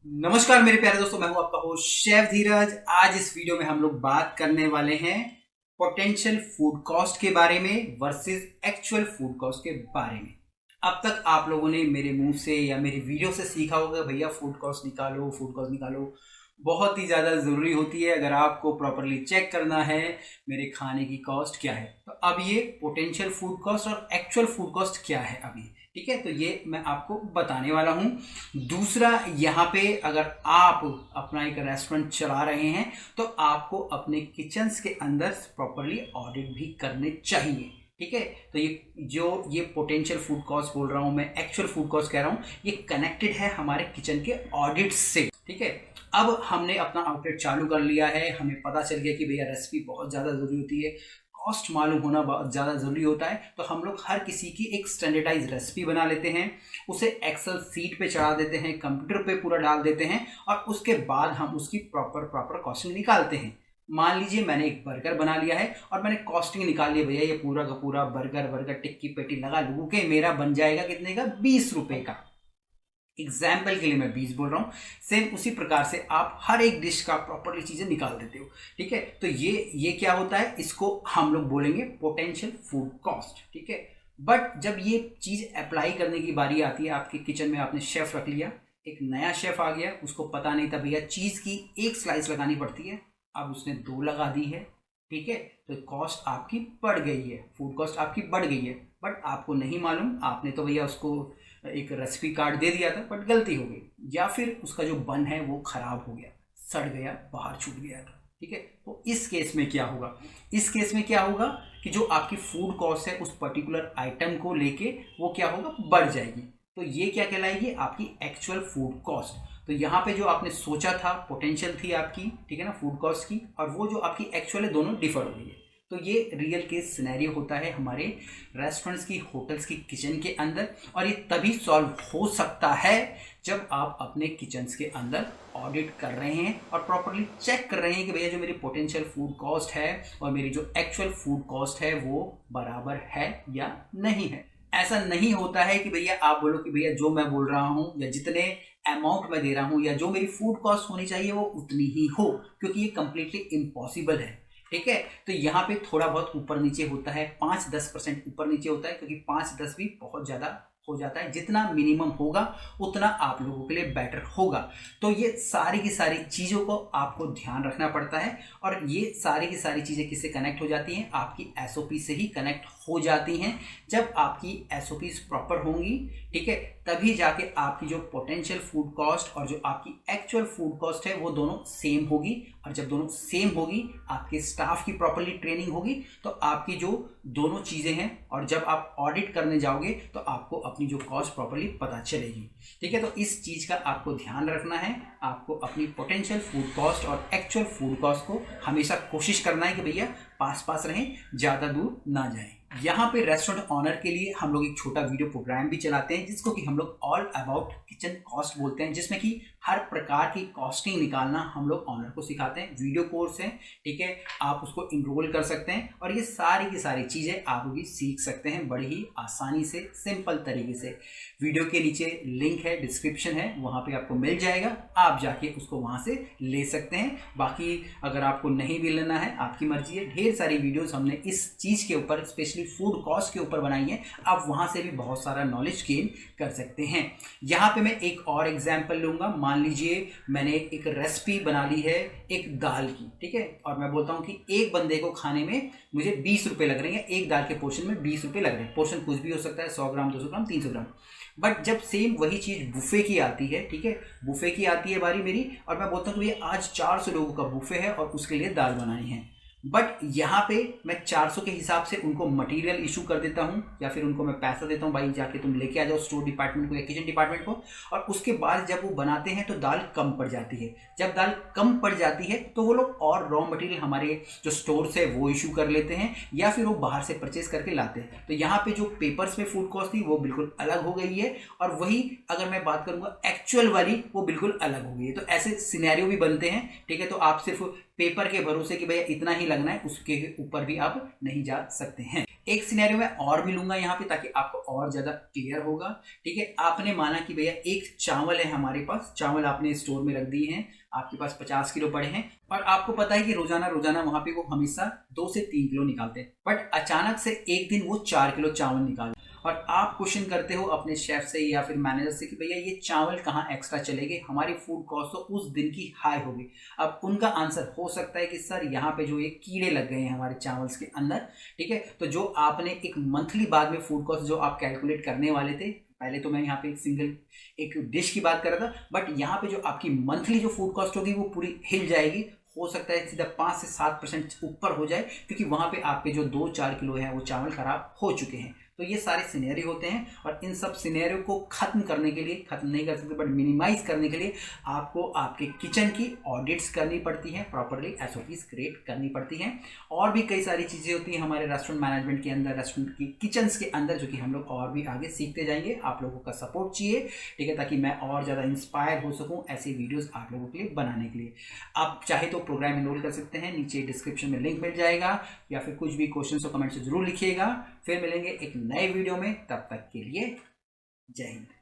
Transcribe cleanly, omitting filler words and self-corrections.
नमस्कार मेरे प्यारे दोस्तों, मैं हूं आपका होस्ट शेफ धीरज। आज इस वीडियो में हम लोग बात करने वाले हैं पोटेंशियल फूड कॉस्ट के बारे में वर्सेस एक्चुअल फूड कॉस्ट के बारे में। अब तक आप लोगों ने मेरे मुंह से या मेरी वीडियो से सीखा होगा भैया फूड कॉस्ट निकालो, फूड कॉस्ट निकालो। बहुत ही ज़्यादा ज़रूरी होती है अगर आपको प्रॉपरली चेक करना है मेरे खाने की कॉस्ट क्या है। तो अब ये पोटेंशियल फूड कॉस्ट और एक्चुअल फूड कॉस्ट क्या है अभी, ठीक है, तो ये मैं आपको बताने वाला हूँ। दूसरा, यहाँ पे अगर आप अपना एक रेस्टोरेंट चला रहे हैं तो आपको अपने किचन्स के अंदर प्रॉपरली ऑडिट भी करने चाहिए, ठीक है। तो ये पोटेंशियल फूड कॉस्ट बोल रहा हूँ मैं, एक्चुअल फूड कॉस्ट कह रहा हूँ, ये कनेक्टेड है हमारे किचन के ऑडिट से, ठीक है। अब हमने अपना आउटलेट चालू कर लिया है, हमें पता चल गया कि भैया रेसिपी बहुत ज़्यादा ज़रूरी होती है, कॉस्ट मालूम होना बहुत ज़्यादा ज़रूरी होता है। तो हम लोग हर किसी की एक स्टैंडर्डाइज रेसिपी बना लेते हैं, उसे एक्सेल सीट पे चढ़ा देते हैं, कंप्यूटर पे पूरा डाल देते हैं और उसके बाद हम उसकी प्रॉपर कॉस्टिंग निकालते हैं। मान लीजिए मैंने एक बर्गर बना लिया है और मैंने कॉस्टिंग निकाल लिया, भैया ये पूरा का पूरा बर्गर टिक्की पेटी लगा लूँ के मेरा बन जाएगा कितने का, 20 रुपये का। एग्जाम्पल के लिए मैं 20 बोल रहा हूँ। सेम उसी प्रकार से आप हर एक डिश का प्रॉपरली चीज़ें निकाल देते हो, ठीक है। तो ये क्या होता है, इसको हम लोग बोलेंगे पोटेंशियल फूड कॉस्ट, ठीक है। बट जब ये चीज़ अप्लाई करने की बारी आती है, आपके किचन में आपने शेफ रख लिया, एक नया शेफ आ गया, उसको पता नहीं था भैया चीज़ की एक स्लाइस लगानी पड़ती है, अब उसने 2 लगा दी है, ठीक है। तो कॉस्ट आपकी बढ़ गई है, फूड कॉस्ट आपकी बढ़ गई है, बट आपको नहीं मालूम, आपने तो भैया उसको एक रेसिपी कार्ड दे दिया था बट गलती हो गई, या फिर उसका जो बन है वो खराब हो गया, सड़ गया, बाहर छूट गया था, ठीक है। तो इस केस में क्या होगा, इस केस में क्या होगा कि जो आपकी फूड कॉस्ट है उस पर्टिकुलर आइटम को लेके वो क्या होगा, बढ़ जाएगी। तो ये क्या कहलाएगी, आपकी एक्चुअल फूड कॉस्ट। तो यहाँ पे जो आपने सोचा था पोटेंशियल थी आपकी, ठीक है ना, फूड कॉस्ट की, और वो जो आपकी एक्चुअल है, दोनों डिफर हो गई है। तो ये रियल केस सिनेरियो होता है हमारे रेस्टोरेंट्स की, होटल्स की किचन के अंदर, और ये तभी सॉल्व हो सकता है जब आप अपने किचन्स के अंदर ऑडिट कर रहे हैं और प्रॉपरली चेक कर रहे हैं कि भैया जो मेरी पोटेंशियल फूड कॉस्ट है और मेरी जो एक्चुअल फूड कॉस्ट है वो बराबर है या नहीं है। ऐसा नहीं होता है कि भैया आप बोलो कि भैया जो मैं बोल रहा हूँ या जितने अमाउंट में दे रहा हूँ या जो मेरी फूड कॉस्ट होनी चाहिए वो उतनी ही हो, क्योंकि ये कंप्लीटली इम्पॉसिबल है, ठीक है। तो यहाँ पे थोड़ा बहुत ऊपर नीचे होता है, 5-10% ऊपर नीचे होता है, क्योंकि 5-10 भी बहुत ज़्यादा हो जाता है। जितना मिनिमम होगा उतना आप लोगों के लिए बेटर होगा। तो ये सारी की सारी चीज़ों को आपको ध्यान रखना पड़ता है, और ये सारी की सारी चीज़ें किससे कनेक्ट हो जाती हैं, आपकी एसओपी से ही कनेक्ट हो जाती हैं। जब आपकी एसओपीज प्रॉपर होंगी, ठीक है, तभी जाके आपकी जो पोटेंशियल फूड कॉस्ट और जो आपकी एक्चुअल फूड कॉस्ट है वो दोनों सेम होगी। और जब दोनों सेम होगी, आपके स्टाफ की प्रॉपरली ट्रेनिंग होगी, तो आपकी जो दोनों चीज़ें हैं, और जब आप ऑडिट करने जाओगे तो आपको अपनी जो कॉस्ट प्रॉपरली पता चलेगी, ठीक है। तो इस चीज़ का आपको ध्यान रखना है, आपको अपनी पोटेंशियल फूड कॉस्ट और एक्चुअल फूड कॉस्ट को हमेशा कोशिश करना है कि भैया पास पास रहें, ज़्यादा दूर ना जाएं। यहाँ पे रेस्टोरेंट ऑनर के लिए हम लोग एक छोटा वीडियो प्रोग्राम भी चलाते हैं जिसको कि हम लोग ऑल अबाउट किचन कॉस्ट बोलते हैं, जिसमें कि हर प्रकार की कॉस्टिंग निकालना हम लोग ऑनर को सिखाते हैं। वीडियो कोर्स है, ठीक है, आप उसको इनरोल कर सकते हैं और ये सारी की सारी चीज़ें आप भी सीख सकते हैं बड़ी ही आसानी से, सिंपल तरीके से। वीडियो के नीचे लिंक है, डिस्क्रिप्शन है, वहाँ पे आपको मिल जाएगा, आप जाके उसको वहाँ से ले सकते हैं। बाकी अगर आपको नहीं भी लेना है, आपकी मर्जी है। ढेर सारी वीडियोस हमने इस चीज़ के ऊपर, स्पेशली फूड कॉस्ट के ऊपर बनाई है, आप वहाँ से भी बहुत सारा नॉलेज गेन कर सकते हैं। यहाँ पे मैं एक और एग्जाम्पल लूँगा। मान लीजिए मैंने एक रेसिपी बना ली है एक दाल की, ठीक है, और मैं बोलता हूँ कि एक बंदे को खाने में मुझे 20 रुपये लग रहे हैं, एक दाल के पोर्शन में 20 रुपये लग रहे हैं। पोर्शन कुछ भी हो सकता है, 100 ग्राम, 200 ग्राम, 300 ग्राम। बट जब सेम वही चीज़ बुफे की आती है, ठीक है, बुफे की आती है बारी मेरी, और मैं बोलता हूँ कि भैया आज 400 लोगों का बुफे है और उसके लिए दाल बनानी है। बट यहाँ पे मैं 400 के हिसाब से उनको मटेरियल इशू कर देता हूँ, या फिर उनको मैं पैसा देता हूँ, भाई जाके तुम लेके आ जाओ स्टोर डिपार्टमेंट को या किचन डिपार्टमेंट को, और उसके बाद जब वो बनाते हैं तो दाल कम पड़ जाती है। जब दाल कम पड़ जाती है तो वो लोग और रॉ मटेरियल हमारे जो स्टोर से वो इशू कर लेते हैं, या फिर वो बाहर से परचेज करके लाते हैं। तो यहाँ पे जो पेपर्स में फूड कॉस्ट थी वो बिल्कुल अलग हो गई है, और वही अगर मैं बात करूँगा एक्चुअल वाली, वो बिल्कुल अलग हो गई है। तो ऐसे सिनेरियो भी बनते हैं, ठीक है। तो आप सिर्फ पेपर के भरोसे कि भैया इतना ही लगना है, उसके ऊपर भी आप नहीं जा सकते हैं। एक सिनेरियो में और भी लूंगा यहाँ पे ताकि आपको और ज्यादा क्लियर होगा। ठीक है, आपने माना कि भैया एक चावल है हमारे पास, चावल आपने स्टोर में रख दिए हैं, आपके पास 50 किलो पड़े हैं और आपको पता है कि रोजाना रोजाना वहां पे वो हमेशा 2 से 3 किलो निकालते हैं, बट अचानक से एक दिन वो 4 किलो चावल निकाल और आप क्वेश्चन करते हो अपने शेफ से या फिर मैनेजर से कि भैया ये चावल कहाँ एक्स्ट्रा चलेंगे, हमारी फूड कॉस्ट तो उस दिन की हाई होगी। अब उनका आंसर हो सकता है कि सर यहाँ पे जो ये कीड़े लग गए हैं हमारे चावल्स के अंदर। ठीक है, तो जो आपने एक मंथली बाद में फूड कॉस्ट जो आप कैलकुलेट करने वाले थे, पहले तो मैं यहाँ पे एक डिश की बात कर रहा था, बट यहाँ पे जो आपकी मंथली जो फूड कॉस्ट होगी वो पूरी हिल जाएगी। हो सकता है सीधा 5 से 7% ऊपर हो जाए, क्योंकि वहां पे आपके जो 2-4 किलो हैं वो चावल खराब हो चुके हैं। तो ये सारे सिनेरियो होते हैं और इन सब सिनेरियो को खत्म करने के लिए, खत्म नहीं कर सकते बट मिनिमाइज करने के लिए आपको आपके किचन की ऑडिट्स करनी पड़ती है, प्रॉपरली एसओपीज क्रिएट करनी पड़ती हैं। और भी कई सारी चीज़ें होती हैं हमारे रेस्टोरेंट मैनेजमेंट के अंदर, रेस्टोरेंट की किचन्स के अंदर, जो कि हम लोग और भी आगे सीखते जाएंगे। आप लोगों का सपोर्ट चाहिए, ठीक है, ताकि मैं और ज़्यादा इंस्पायर हो सकूँ ऐसी वीडियोज़ आप लोगों के लिए बनाने के लिए। आप चाहे तो प्रोग्राम इनरोल कर सकते हैं, नीचे डिस्क्रिप्शन में लिंक मिल जाएगा, या फिर कुछ भी क्वेश्चन हो कमेंट से जरूर लिखिएगा। फिर मिलेंगे एक नए वीडियो में, तब तक के लिए जय हिंद।